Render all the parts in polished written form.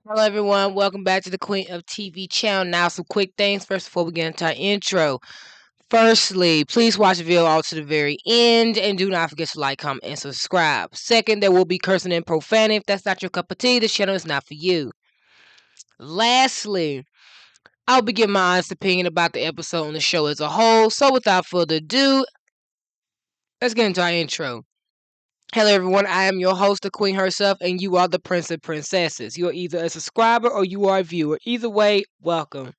Hello, everyone. Welcome back to the Queen of TV channel. Now, some quick things first before we get into our intro. Firstly, please watch the video all to the very end and do not forget to like, comment, and subscribe. Second, there will be cursing and profanity. If that's not your cup of tea, this channel is not for you. Lastly, I'll be giving my honest opinion about the episode and the show as a whole. So, without further ado, let's get into our intro. Hello, everyone. I am your host, the Queen herself, and you are the Prince and Princesses. You are either a subscriber or you are a viewer. Either way, welcome.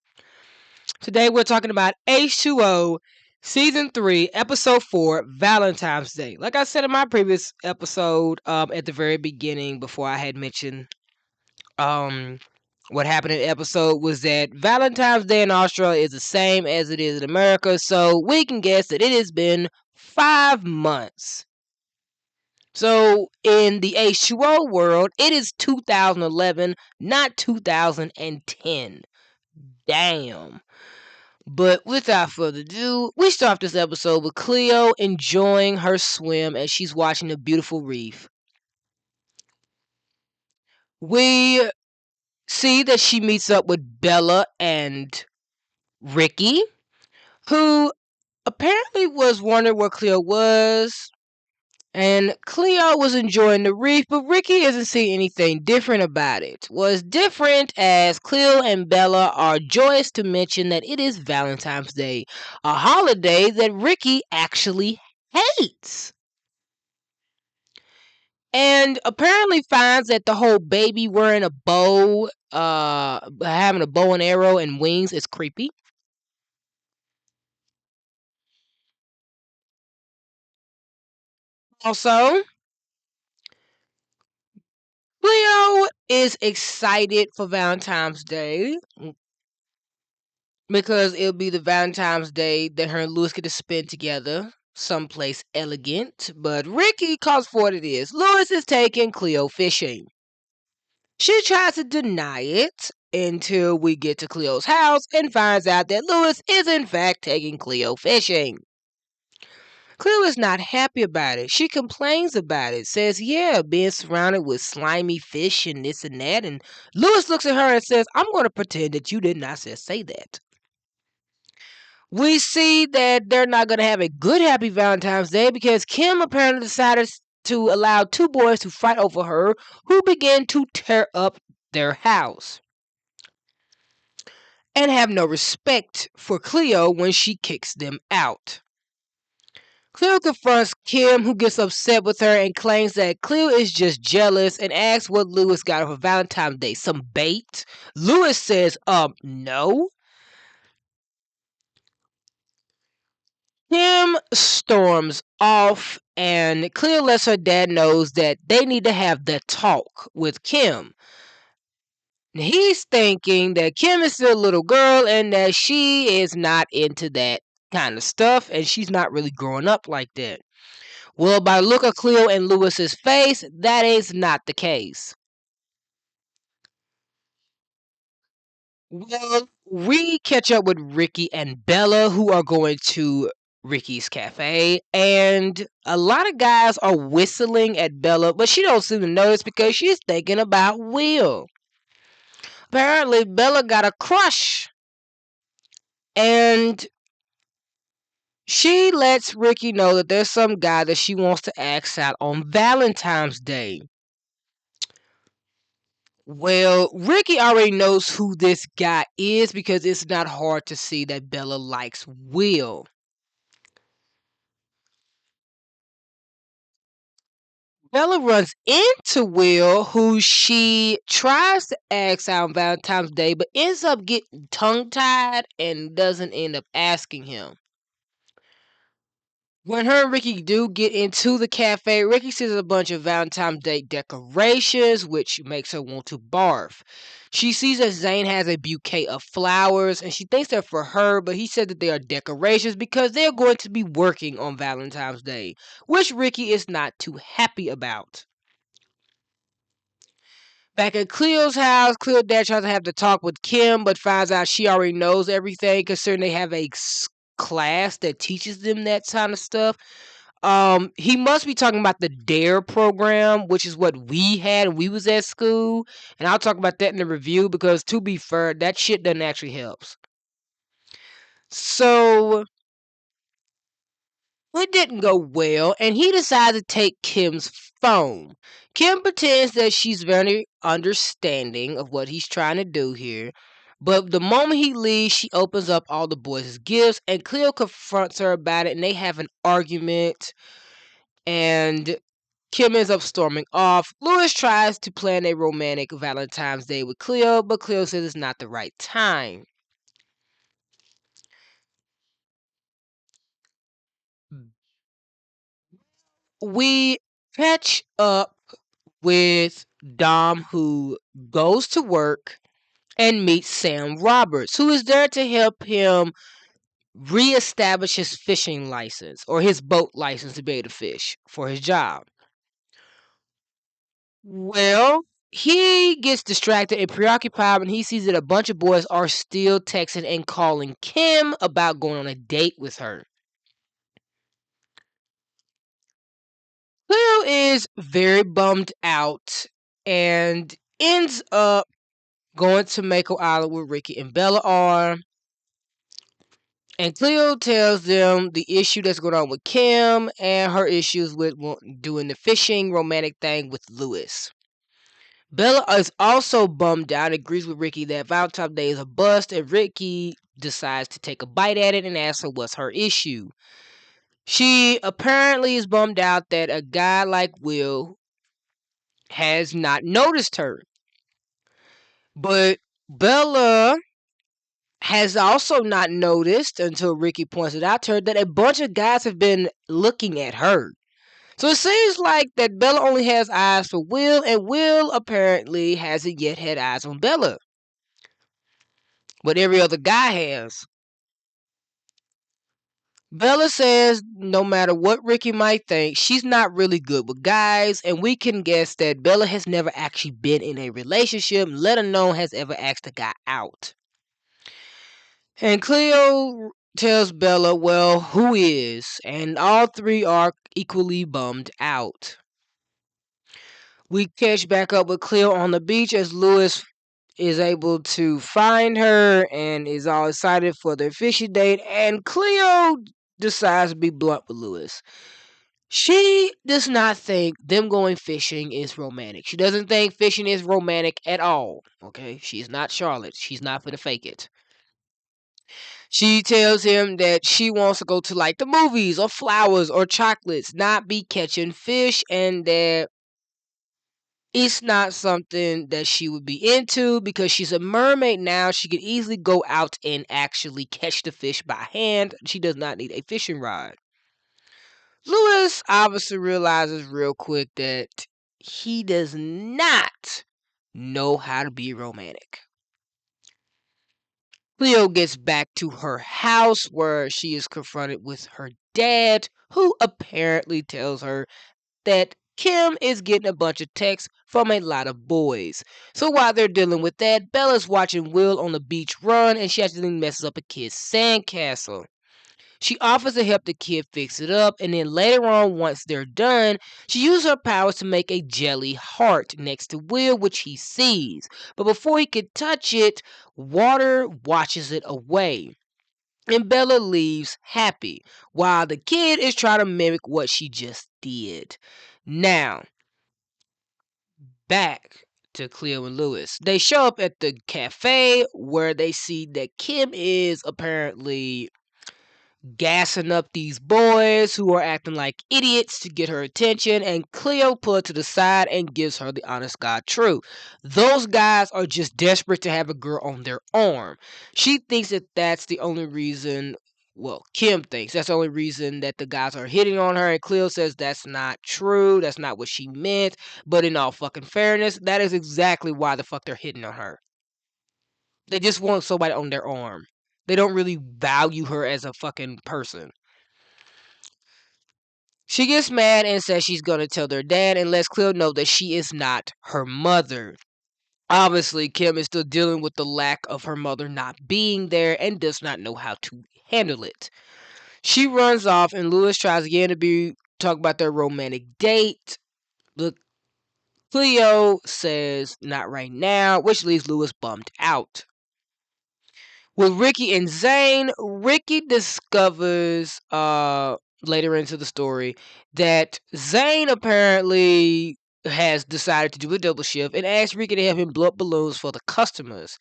Today, we're talking about H2O Season 3, Episode 4, Valentine's Day. Like I said in my previous episode, at the very beginning, before I had mentioned what happened in the episode, was that Valentine's Day in Australia is the same as it is in America, so we can guess that it has been 5 months. So in the H2O world, it is 2011, not 2010. Damn. But without further ado, we start this episode with Cleo enjoying her swim as she's watching the beautiful reef. We see that she meets up with Bella and Rikki, who apparently was wondering where Cleo was. And Cleo was enjoying the reef, but Rikki isn't seeing anything different about it. Was different as Cleo and Bella are joyous to mention that it is Valentine's Day, a holiday that Rikki actually hates. And apparently finds that the whole baby wearing a bow, having a bow and arrow and wings is creepy. Also, Cleo is excited for Valentine's Day because it'll be the Valentine's Day that her and Lewis get to spend together someplace elegant. But Rikki calls for what it is. Lewis is taking Cleo fishing. She tries to deny it until we get to Cleo's house and finds out that Lewis is in fact taking Cleo fishing. Cleo is not happy about it. She complains about it, says, yeah, being surrounded with slimy fish and this and that. And Lewis looks at her and says, I'm going to pretend that you did not say that. We see that they're not going to have a good happy Valentine's Day because Kim apparently decided to allow two boys to fight over her who begin to tear up their house and have no respect for Cleo when she kicks them out. Cleo confronts Kim, who gets upset with her and claims that Cleo is just jealous and asks what Lewis got her for Valentine's Day. Some bait? Lewis says, no. Kim storms off, and Cleo lets her dad knows that they need to have the talk with Kim. He's thinking that Kim is still a little girl and that she is not into that kind of stuff, and she's not really growing up like that. Well, by the look of Cleo and Lewis's face, that is not the case. Well, we catch up with Rikki and Bella, who are going to Ricky's cafe, and a lot of guys are whistling at Bella, but she don't seem to notice because she's thinking about Will. Apparently, Bella got a crush, and she lets Rikki know that there's some guy that she wants to ask out on Valentine's Day. Well, Rikki already knows who this guy is because it's not hard to see that Bella likes Will. Bella runs into Will, who she tries to ask out on Valentine's Day, but ends up getting tongue tied and doesn't end up asking him. When her and Rikki do get into the cafe, Rikki sees a bunch of Valentine's Day decorations, which makes her want to barf. She sees that Zane has a bouquet of flowers, and she thinks they're for her, but he said that they are decorations because they're going to be working on Valentine's Day, which Rikki is not too happy about. Back at Cleo's house, Cleo dad tries to have the talk with Kim, but finds out she already knows everything considering they have a class that teaches them that kind of stuff. He must be talking about the DARE program, which is what we had when we was at school. And I'll talk about that in the review because, to be fair, that shit doesn't actually help. So it didn't go well, and he decides to take Kim's phone. Kim pretends that she's very understanding of what he's trying to do here. But the moment he leaves, she opens up all the boys' gifts, and Cleo confronts her about it, and they have an argument. And Kim ends up storming off. Louis tries to plan a romantic Valentine's Day with Cleo, but Cleo says it's not the right time. We catch up with Dom, who goes to work and meets Sam Roberts, who is there to help him reestablish his fishing license or his boat license to be able to fish for his job. Well, he gets distracted and preoccupied when he sees that a bunch of boys are still texting and calling Kim about going on a date with her. Cleo is very bummed out and ends up going to Mako Island where Rikki and Bella are. And Cleo tells them the issue that's going on with Kim and her issues with doing the fishing romantic thing with Louis. Bella is also bummed out, agrees with Rikki that Valentine's Day is a bust, and Rikki decides to take a bite at it and asks her what's her issue. She apparently is bummed out that a guy like Will has not noticed her. But Bella has also not noticed until Rikki points it out to her that a bunch of guys have been looking at her. So it seems like that Bella only has eyes for Will, and Will apparently hasn't yet had eyes on Bella. But every other guy has. Bella says no matter what Rikki might think, she's not really good with guys, and we can guess that Bella has never actually been in a relationship, let alone has ever asked a guy out. And Cleo tells Bella, well, who is? And all three are equally bummed out. We catch back up with Cleo on the beach as Louis is able to find her and is all excited for their fishing date. And Cleo decides to be blunt with Louis. She does not think them going fishing is romantic. She doesn't think fishing is romantic at all. Okay? She's not Charlotte. She's not for to fake it. She tells him that she wants to go to like the movies or flowers or chocolates, not be catching fish, and that it's not something that she would be into because she's a mermaid now. She could easily go out and actually catch the fish by hand. She does not need a fishing rod. Louis obviously realizes real quick that he does not know how to be romantic. Cleo gets back to her house where she is confronted with her dad, who apparently tells her that Kim is getting a bunch of texts from a lot of boys. So while they're dealing with that, Bella's watching Will on the beach run and she accidentally messes up a kid's sandcastle. She offers to help the kid fix it up, and then later on, once they're done, she uses her powers to make a jelly heart next to Will, which he sees. But before he could touch it, water washes it away. And Bella leaves happy, while the kid is trying to mimic what she just did. Now, back to Cleo and Louis. They show up at the cafe where they see that Kim is apparently gassing up these boys who are acting like idiots to get her attention, and Cleo pulls her to the side and gives her the honest God truth. Those guys are just desperate to have a girl on their arm. She thinks that that's the only reason. Well, Kim thinks that's the only reason that the guys are hitting on her, and Cleo says that's not true. That's not what she meant. But in all fucking fairness, that is exactly why the fuck they're hitting on her. They just want somebody on their arm. They don't really value her as a fucking person. She gets mad and says she's going to tell their dad and lets Cleo know that she is not her mother. Obviously, Kim is still dealing with the lack of her mother not being there and does not know how to handle it. She runs off and Louis tries again talk about their romantic date. Look, Cleo says not right now, which leaves Lewis bummed out. With Rikki and Zane, Rikki discovers later into the story that Zane apparently has decided to do a double shift and asks Rikki to help him blow up balloons for the customers.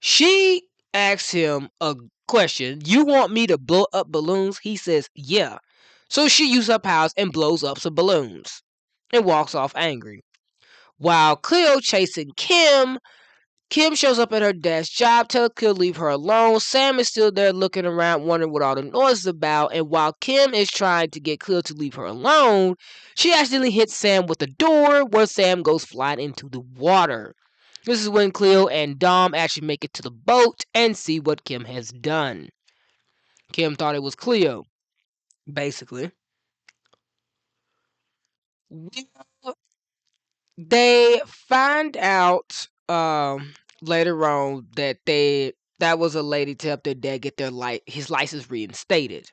She asks him a question. You want me to blow up balloons? He says, yeah. So she uses her powers and blows up some balloons and walks off angry. While Cleo chasing Kim, Kim shows up at her desk job, tells Cleo to leave her alone. Sam is still there looking around, wondering what all the noise is about. And while Kim is trying to get Cleo to leave her alone, she accidentally hits Sam with the door, where Sam goes flying into the water. This is when Cleo and Dom actually make it to the boat and see what Kim has done. Kim thought it was Cleo, basically. They find out later on that that was a lady to help their dad get his license reinstated.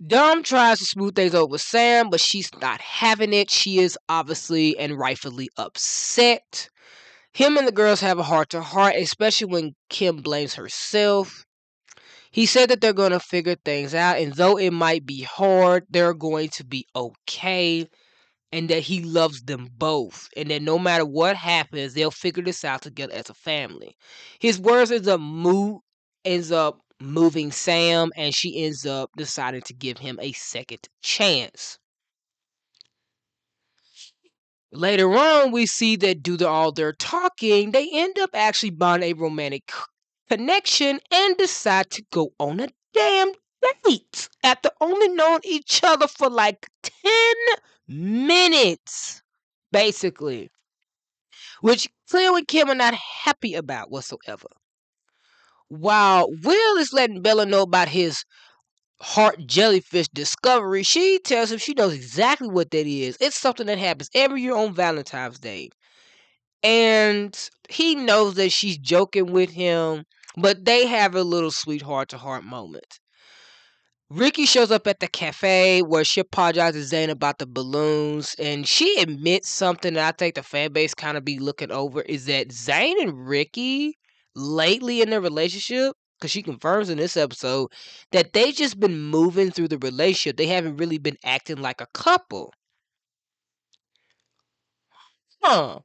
Dom tries to smooth things over with Sam, but she's not having it. She is obviously and rightfully upset. Him and the girls have a heart-to-heart, especially when Kim blames herself. He said that they're going to figure things out, and though it might be hard, they're going to be okay, and that he loves them both, and that no matter what happens, they'll figure this out together as a family. His words ends up moving Sam, and she ends up deciding to give him a second chance. Later on, we see that due to all their talking, they end up actually bonding a romantic connection and decide to go on a damn date after only knowing each other for like 10 minutes, basically, which Cleo and Kim are not happy about whatsoever. While Will is letting Bella know about his heart jellyfish discovery, she tells him she knows exactly what that is. It's something that happens every year on Valentine's Day. And he knows that she's joking with him, but they have a little sweet heart-to-heart moment. Rikki shows up at the cafe where she apologizes to Zane about the balloons, and she admits something that I think the fan base kind of be looking over, is that Zane and Rikki lately in their relationship, because she confirms in this episode that they just been moving through the relationship. They haven't really been acting like a couple. Huh.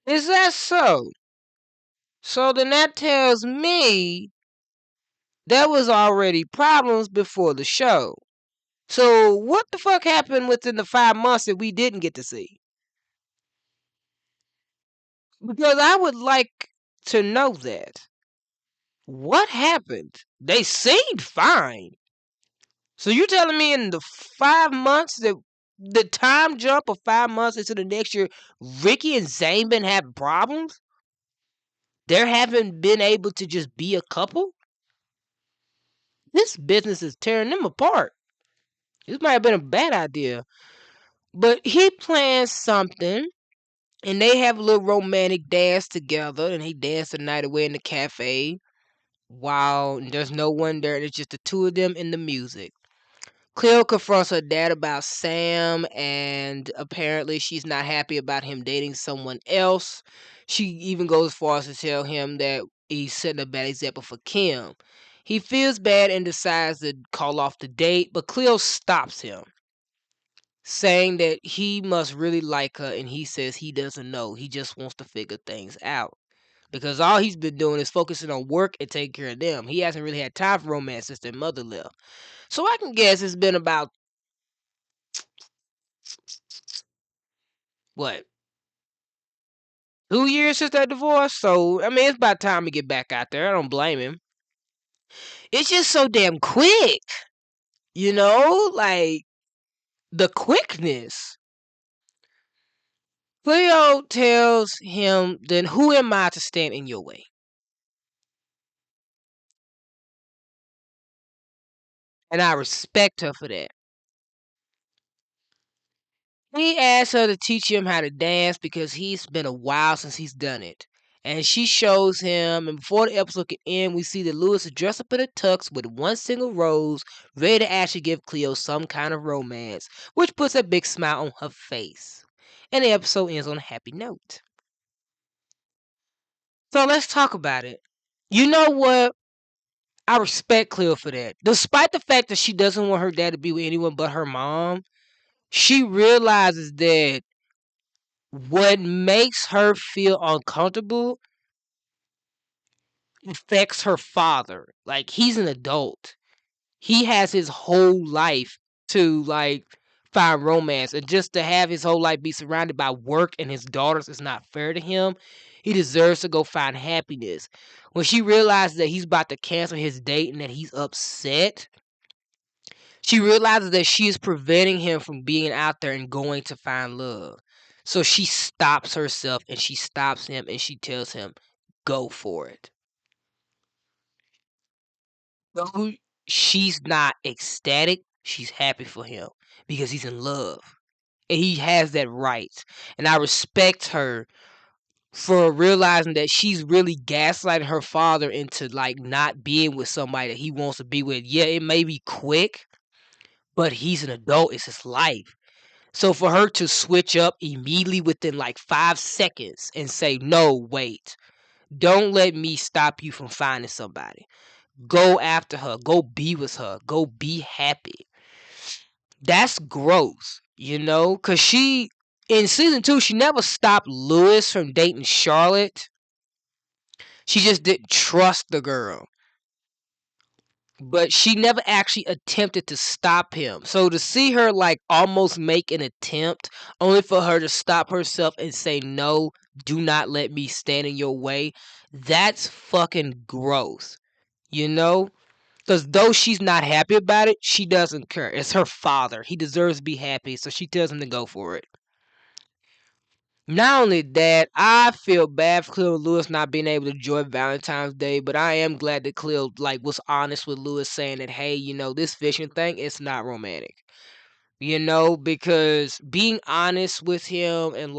Is that so? So then that tells me there was already problems before the show. So what the fuck happened within the 5 months that we didn't get to see? Because I would like to know that. What happened? They seemed fine. So you telling me in the 5 months that the time jump of 5 months into the next year, Rikki and Zane been having problems? They haven't been able to just be a couple? This business is tearing them apart. This might have been a bad idea. But he plans something, and they have a little romantic dance together, and he danced the night away in the cafe while there's no one there. It's just the two of them and the music. Cleo confronts her dad about Sam, and apparently she's not happy about him dating someone else. She even goes as far as to tell him that he's setting a bad example for Kim. He feels bad and decides to call off the date, but Cleo stops him, saying that he must really like her, and he says he doesn't know. He just wants to figure things out. Because all he's been doing is focusing on work and taking care of them. He hasn't really had time for romance since their mother left. So I can guess it's been about, what, 2 years since that divorce? So, I mean, it's about time to get back out there. I don't blame him. It's just so damn quick. You know? Like, the quickness. Cleo tells him, then who am I to stand in your way? And I respect her for that. He asks her to teach him how to dance because he's been a while since he's done it. And she shows him, and before the episode can end, we see that Lewis is dressed up in a tux with one single rose, ready to actually give Cleo some kind of romance, which puts a big smile on her face. And the episode ends on a happy note. So let's talk about it. You know what? I respect Cleo for that. Despite the fact that she doesn't want her dad to be with anyone but her mom, she realizes that what makes her feel uncomfortable affects her father. Like, he's an adult. He has his whole life to find romance, and just to have his whole life be surrounded by work and his daughters is not fair to him. He deserves to go find happiness. When she realizes that he's about to cancel his date and that he's upset, she realizes that she is preventing him from being out there and going to find love. So she stops herself and she stops him and she tells him, go for it. Though she's not ecstatic, she's happy for him because he's in love. And he has that right. And I respect her for realizing that she's really gaslighting her father into not being with somebody that he wants to be with. Yeah, it may be quick, but he's an adult. It's his life. So for her to switch up immediately within 5 seconds and say, no, wait, don't let me stop you from finding somebody. Go after her. Go be with her. Go be happy. That's gross, Because in season 2, she never stopped Lewis from dating Charlotte. She just didn't trust the girl. But she never actually attempted to stop him. So to see her almost make an attempt, only for her to stop herself and say, no, do not let me stand in your way, that's fucking gross. Because though she's not happy about it, she doesn't care. It's her father. He deserves to be happy, so she tells him to go for it. Not only that, I feel bad for Cleo and Lewis not being able to enjoy Valentine's Day, but I am glad that Cleo was honest with Lewis, saying that, hey, this fishing thing, it's not romantic. Because being honest with him and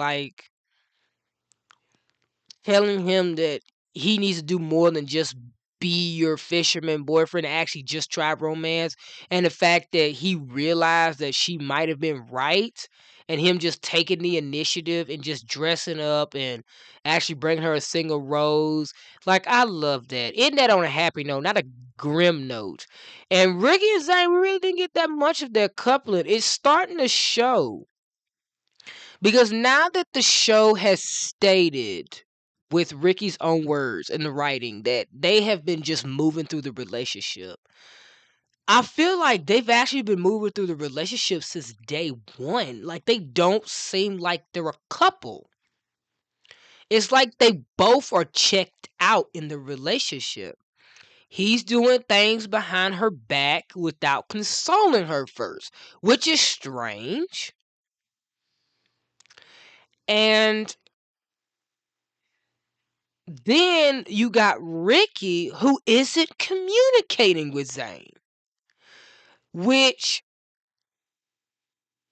telling him that he needs to do more than just be your fisherman boyfriend and actually just try romance, and the fact that he realized that she might have been right, and him just taking the initiative and just dressing up and actually bringing her a single rose. I love that. Isn't that on a happy note, not a grim note? And Rikki and Zane, we really didn't get that much of their coupling. It's starting to show. Because now that the show has stated, with Rikki's own words in the writing, that they have been just moving through the relationship, I feel like they've actually been moving through the relationship since day one. They don't seem like they're a couple. It's like they both are checked out in the relationship. He's doing things behind her back without consoling her first, which is strange. And then you got Rikki, who isn't communicating with Zane, which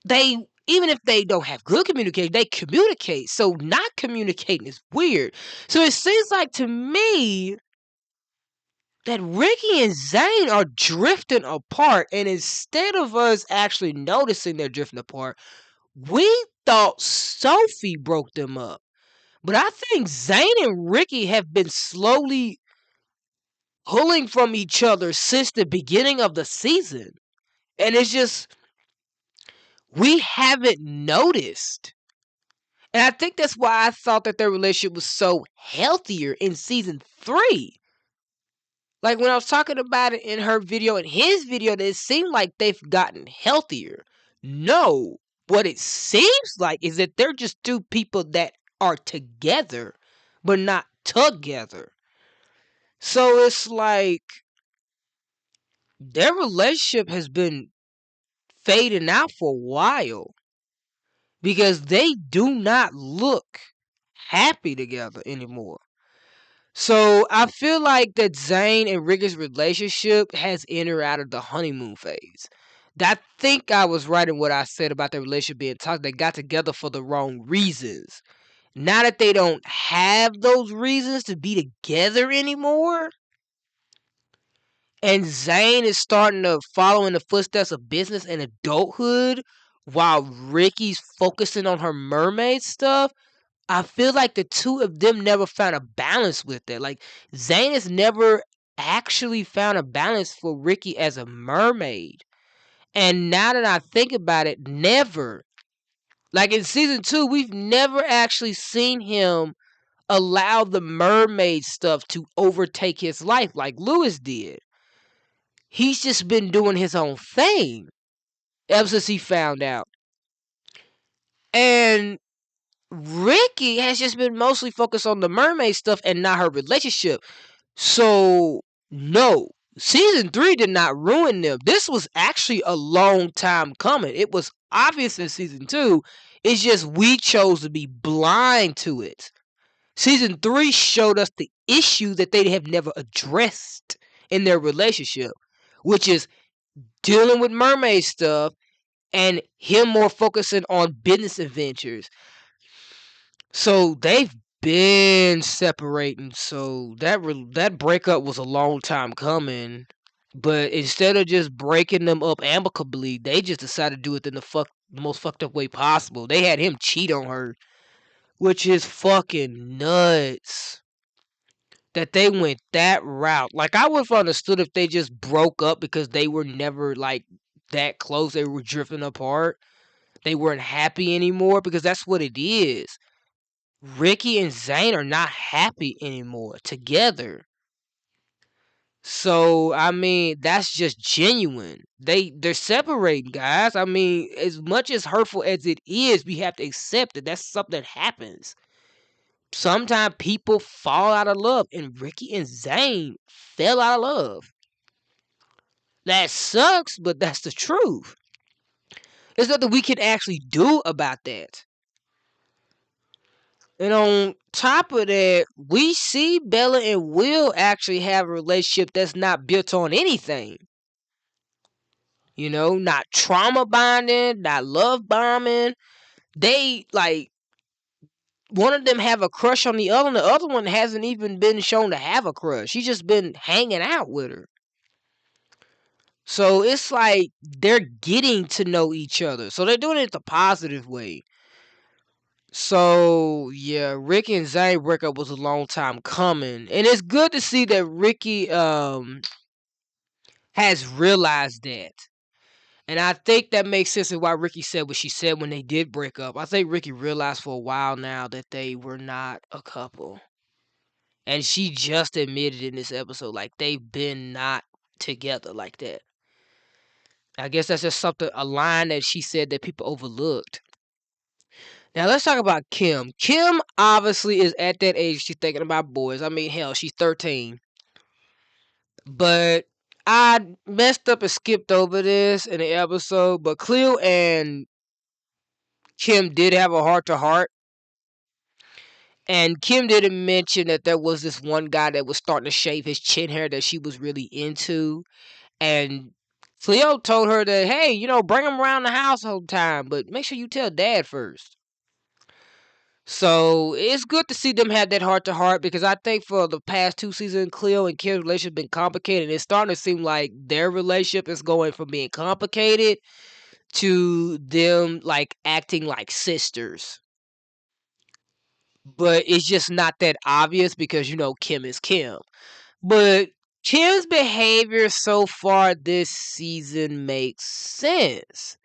even if they don't have good communication, they communicate. So not communicating is weird. So it seems like to me that Rikki and Zane are drifting apart. And instead of us actually noticing they're drifting apart, we thought Sophie broke them up. But I think Zane and Rikki have been slowly pulling from each other since the beginning of the season. And it's just, we haven't noticed. And I think that's why I thought that their relationship was so healthier in season 3. When I was talking about it in her video and his video, that it seemed like they've gotten healthier. No, what it seems like is that they're just two people that are together, but not together. So it's like their relationship has been fading out for a while because they do not look happy together anymore. So I feel like that Zane and Rikki's relationship has entered out of the honeymoon phase. I think I was right in what I said about their relationship being toxic. They got together for the wrong reasons. Now that they don't have those reasons to be together anymore, and Zane is starting to follow in the footsteps of business and adulthood while Rikki's focusing on her mermaid stuff, I feel like the two of them never found a balance with it. Like, Zane has never actually found a balance for Rikki as a mermaid. And now that I think about it, never. Like in season 2, we've never actually seen him allow the mermaid stuff to overtake his life like Lewis did. He's just been doing his own thing ever since he found out. And Rikki has just been mostly focused on the mermaid stuff and not her relationship. So, no, season 3 did not ruin them. This was actually a long time coming. It was obvious in season 2. It's just we chose to be blind to it. Season 3 showed us the issue that they have never addressed in their relationship, which is dealing with mermaid stuff and him more focusing on business adventures. So they've been separating. So that breakup was a long time coming. But instead of just breaking them up amicably, they just decided to do it in the most fucked up way possible. They had him cheat on her, which is fucking nuts. That they went that route. Like, I would have understood if they just broke up because they were never like that close. They were drifting apart. They weren't happy anymore, because that's what it is. Rikki and Zane are not happy anymore together. So, I mean, that's just genuine. They're separating, guys. I mean, as much as hurtful as it is, we have to accept it. That's something that happens. Sometimes people fall out of love, and Rikki and Zane fell out of love. That sucks, but that's the truth. There's nothing we can actually do about that. And on top of that, we see Bella and Will actually have a relationship that's not built on anything. You know, not trauma bonding, not love bombing. They, like, one of them have a crush on the other, and the other one hasn't even been shown to have a crush. He's just been hanging out with her. So it's like they're getting to know each other. So they're doing it the positive way. So yeah, Rikki and Zane breakup was a long time coming, and it's good to see that Rikki has realized that, and I think that makes sense of why Rikki said what she said when they did break up. I think Rikki realized for a while now that they were not a couple, and she just admitted in this episode like they've been not together like that. I guess that's just a line that she said that people overlooked. Now let's talk about Kim. Kim obviously is at that age she's thinking about boys. I mean, hell, she's 13. But I messed up and skipped over this in the episode. But Cleo and Kim did have a heart to heart. And Kim didn't mention that there was this one guy that was starting to shave his chin hair that she was really into. And Cleo told her that, hey, bring him around the house all the time, but make sure you tell Dad first. So it's good to see them have that heart to heart, because I think for the past 2 seasons, Cleo and Kim's relationship has been complicated. And it's starting to seem like their relationship is going from being complicated to them like acting like sisters. But it's just not that obvious because Kim is Kim. But Kim's behavior so far this season makes sense.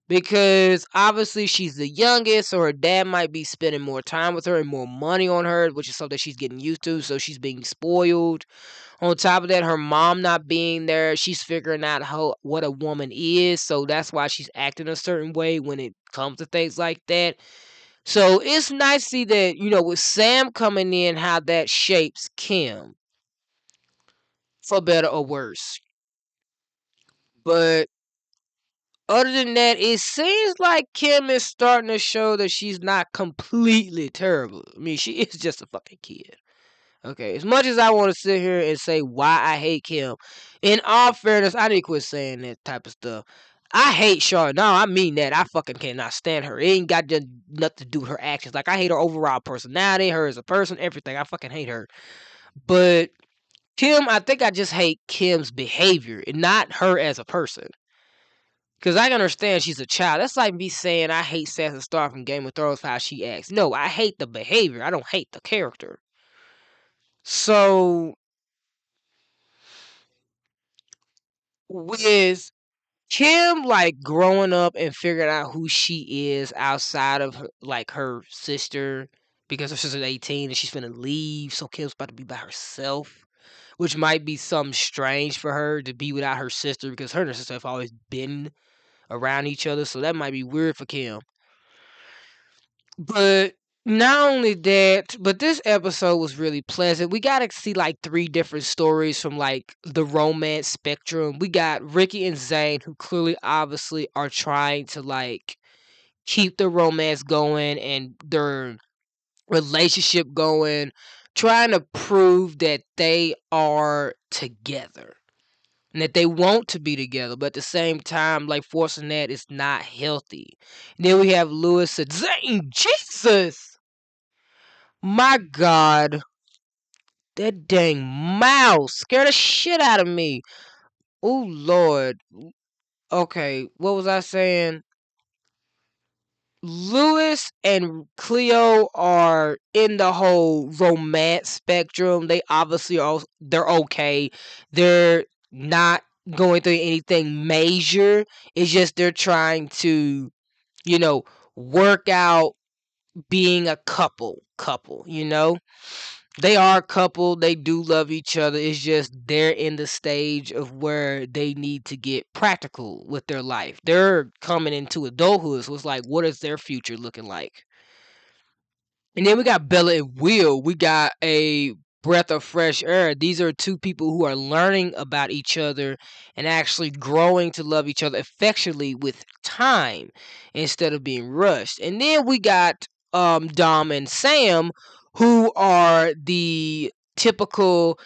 Because obviously she's the youngest, so her dad might be spending more time with her and more money on her, which is something she's getting used to, so she's being spoiled. On top of that, her mom not being there, she's figuring out what a woman is, so that's why she's acting a certain way when it comes to things like that. So it's nice to see that, with Sam coming in, how that shapes Kim, for better or worse. But other than that, it seems like Kim is starting to show that she's not completely terrible. I mean, she is just a fucking kid. Okay, as much as I want to sit here and say why I hate Kim, in all fairness, I need to quit saying that type of stuff. I hate Charlotte. No, I mean that. I fucking cannot stand her. It ain't got nothing to do with her actions. Like, I hate her overall personality, her as a person, everything. I fucking hate her. But Kim, I think I just hate Kim's behavior and not her as a person. Because I can understand she's a child. That's like me saying I hate Sansa Stark from Game of Thrones for how she acts. No, I hate the behavior. I don't hate the character. So, with Kim, like, growing up and figuring out who she is outside of her, like, her sister, because her sister's 18 and she's finna leave, so Kim's about to be by herself, which might be something strange for her to be without her sister, because her and her sister have always been around each other, so that might be weird for Kim. But not only that, but this episode was really pleasant. We got to see like 3 different stories from like the romance spectrum. We got Rikki and Zane, who clearly obviously are trying to like keep the romance going and their relationship going, trying to prove that they are together and that they want to be together, but at the same time, like, forcing that is not healthy. And then we have Lewis and Zane. Jesus, my God, that dang mouse scared the shit out of me. Oh Lord. Okay, what was I saying? Lewis and Cleo are in the whole romance spectrum. They obviously are. They're okay. They're not going through anything major. It's just they're trying to, you know, work out being a couple. You know, they are a couple. They do love each other. It's just they're in the stage of where they need to get practical with their life. They're coming into adulthood. So it's like, what is their future looking like? And then we got Bella and Will. We got a breath of fresh air. These are 2 people who are learning about each other and actually growing to love each other affectionately with time instead of being rushed. And then we got Dom and Sam, who are the typical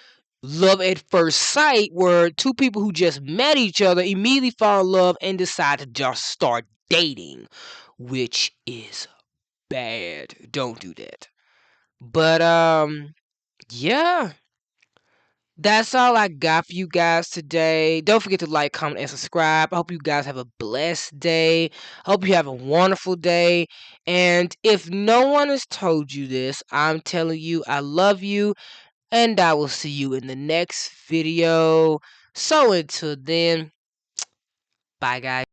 love at first sight, where 2 people who just met each other immediately fall in love and decide to just start dating, which is bad. Don't do that. But yeah. That's all I got for you guys today. Don't forget to like, comment, and subscribe. I hope you guys have a blessed day. I hope you have a wonderful day. And if no one has told you this, I'm telling you I love you. And I will see you in the next video. So until then, bye guys.